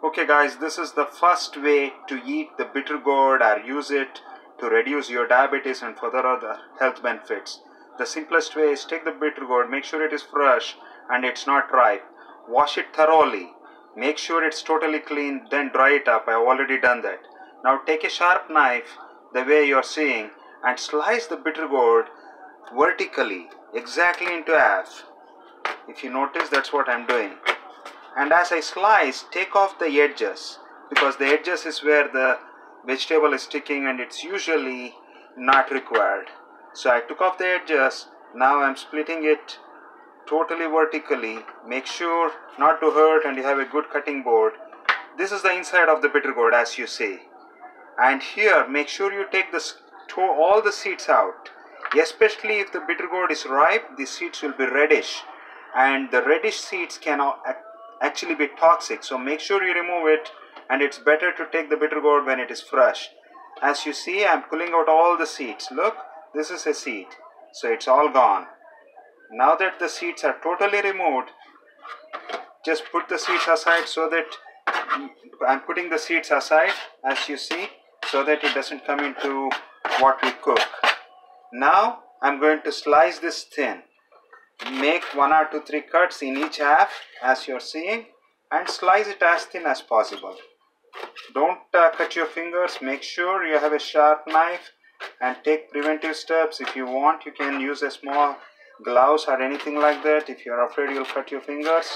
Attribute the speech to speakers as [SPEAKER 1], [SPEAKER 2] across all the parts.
[SPEAKER 1] Okay guys, this is the first way to eat the bitter gourd or use it to reduce your diabetes and further other health benefits. The simplest way is take the bitter gourd, make sure it is fresh and it's not ripe. Wash it thoroughly, make sure it's totally clean, then dry it up. I have already done that. Now take a sharp knife, the way you're seeing, and slice the bitter gourd vertically, exactly into half. If you notice, that's what I'm doing. And as I slice, take off the edges, because the edges is where the vegetable is sticking and it's usually not required. So I took off the edges. Now I'm splitting it totally vertically. Make sure not to hurt and you have a good cutting board. This is the inside of the bitter gourd, as you see. And here, make sure you take all the seeds out. Especially if the bitter gourd is ripe, the seeds will be reddish, and the reddish seeds can actually be toxic. So make sure you remove it, and it's better to take the bitter gourd when it is fresh. As you see, I'm pulling out all the seeds. Look, this is a seed, so it's all gone. Now that the seeds are totally removed, just put the seeds aside, so that I'm putting the seeds aside, as you see, so that it doesn't come into what we cook. Now I'm going to slice this thin. Make 1 or 2, 3 cuts in each half, as you're seeing, and slice it as thin as possible. Don't cut your fingers. Make sure you have a sharp knife and take preventive steps. If you want, you can use a small gloves or anything like that if you're afraid you'll cut your fingers.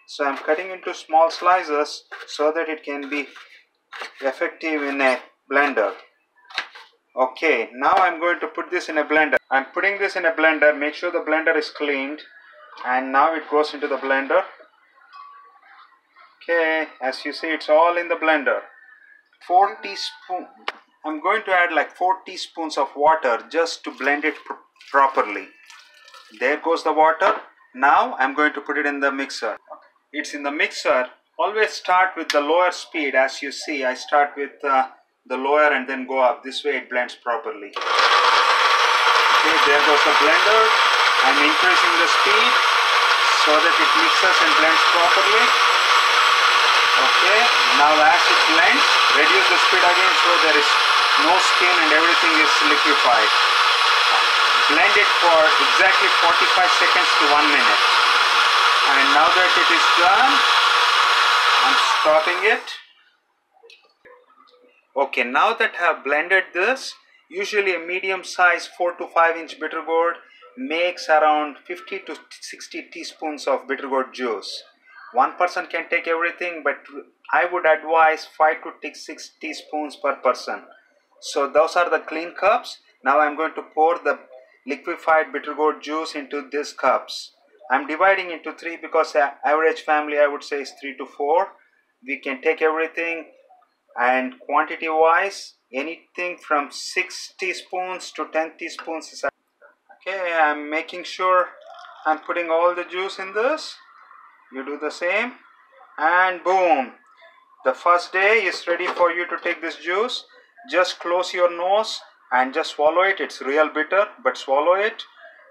[SPEAKER 1] So I'm cutting into small slices so that it can be effective in a blender. Okay, now I'm going to put this in a blender. I'm putting this in a blender. Make sure the blender is cleaned, and now it goes into the blender. Okay, as you see, it's all in the blender. 4 teaspoons. I'm going to add like 4 teaspoons of water just to blend it properly. There goes the water. Now I'm going to put it in the mixer. It's in the mixer. Always start with the lower speed. As you see, I start with the lower and then go up. This way it blends properly. Okay, there goes the blender. I'm increasing the speed so that it mixes and blends properly. Okay, now as it blends, reduce the speed again so there is no skin and everything is liquefied. Blend it for exactly 45 seconds to 1 minute. And now that it is done, I'm stopping it. Okay, now that I have blended this, usually a medium size 4 to 5 inch bitter gourd makes around 50 to 60 teaspoons of bitter gourd juice. One person can take everything, but I would advise 5 to 6 teaspoons per person. So those are the clean cups. Now I'm going to pour the liquefied bitter gourd juice into these cups. I'm dividing into 3 because average family, I would say, is 3 to 4. We can take everything, and quantity wise, anything from 6 teaspoons to 10 teaspoons is. Okay, I'm making sure I'm putting all the juice in this. You do the same, and boom, the first day is ready for you to take this juice. Just close your nose and just swallow it. It's real bitter, but swallow it,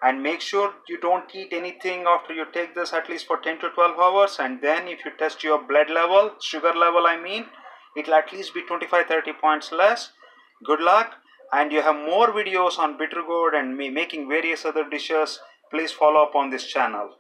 [SPEAKER 1] and make sure you don't eat anything after you take this, at least for 10 to 12 hours. And then if you test your blood level, sugar level I mean, it'll at least be 25-30 points less. Good luck. And you have more videos on bitter gourd and me making various other dishes. Please follow up on this channel.